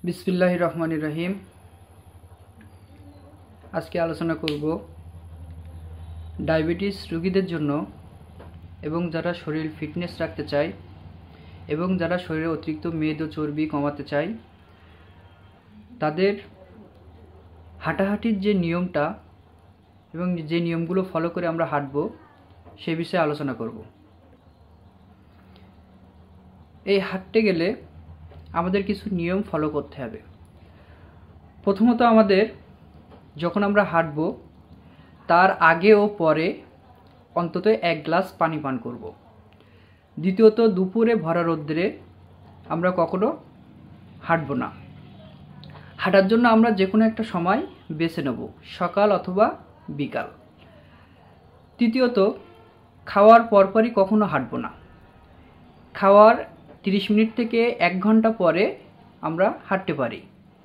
বিসমিল্লাহির রহমানির রহিম। আজকে আলোচনা করব ডায়াবেটিস রোগীদের জন্য এবং যারা শরীর ফিটনেস রাখতে চায় এবং যারা শরীরে অতিরিক্ত মেদ ও চর্বি কমাতে চায় তাদের হাঁটাহাঁটির যে নিয়মটা এবং যে নিয়মগুলো ফলো করে আমরা হাঁটব সে বিষয়ে আলোচনা করব। এই হাঁটতে গেলে আমাদের কিছু নিয়ম ফলো করতে হবে। প্রথমত আমাদের যখন আমরা হাঁটব তার আগে ও পরে অন্তত 1 গ্লাস পানি পান করব। দ্বিতীয়ত দুপুরে ভরা রৌদ্রে আমরা কখনো হাঁটব না। হাঁটার জন্য আমরা যে কোনো একটা সময় বেছে নেব, সকাল অথবা বিকাল। তৃতীয়ত খাওয়ার পরপরই কখনো হাঁটব না। খাওয়ার 30 মিনিট থেকে 1 ঘন্টা পরে আমরা হাঁটতে পারি,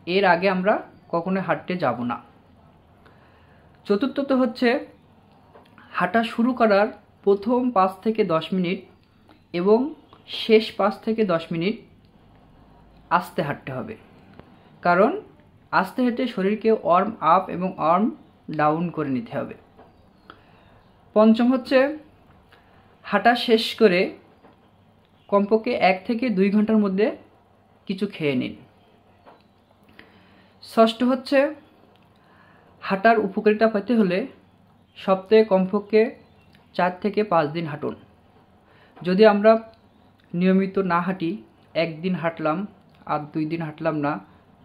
এর আগে আমরা কখনো হাঁটতে যাব না। চতুর্থত হচ্ছে হাঁটা শুরু করার প্রথম 5 থেকে 10 মিনিট এবং শেষ 5 থেকে 10 মিনিট আস্তে হাঁটতে হবে, কারণ আস্তে হেঁটে শরীরকে ওয়ার্ম আপ এবং ওয়ার্ম ডাউন করে নিতে হবে। পঞ্চম হচ্ছে হাঁটা শেষ করে কমপক্ষে 1 থেকে 2 ঘন্টার মধ্যে কিছু খেয়ে নিন। ষষ্ঠ হচ্ছে হাঁটার উপকারিতা পেতে হলে সপ্তাহে কমপক্ষে 4 থেকে 5 দিন হাঁটুন। যদি আমরা নিয়মিত না হাঁটি, 1 দিন হাঁটলাম আর 2 দিন হাঁটলাম না,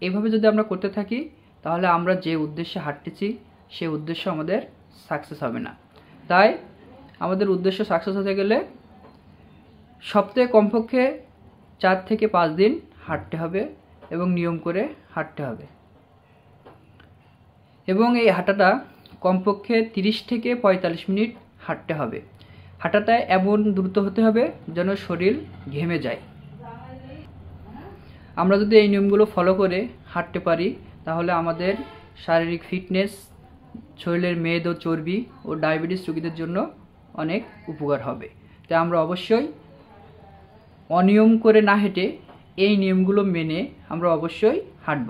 এভাবে যদি আমরা করতে থাকি তাহলে আমরা যে উদ্দেশ্যে হাঁটতেছি সেই উদ্দেশ্য আমাদের সাকসেস হবে না। তাই আমাদের উদ্দেশ্য সাকসেস হতে গেলে সপ্তাহে কমপক্ষে 4 থেকে 5 দিন হাঁটতে হবে এবং নিয়ম করে হাঁটতে হবে। এবং এই হাঁটাটা কমপক্ষে 30 থেকে 45 মিনিট হাঁটতে হবে। হাঁটাটা এমন দ্রুত হতে হবে যেন শরীর ঘেমে যায়। আমরা যদি এই নিয়মগুলো ফলো করে হাঁটতে পারি তাহলে আমাদের শারীরিক ফিটনেস, শরীরের মেদ ও চর্বি ও ডায়াবেটিস রোগীদের জন্য অনেক উপকার হবে। তাই আমরা অবশ্যই অনিয়ম করে না হেঁটে এই নিয়মগুলো মেনে আমরা অবশ্যই হাঁটব।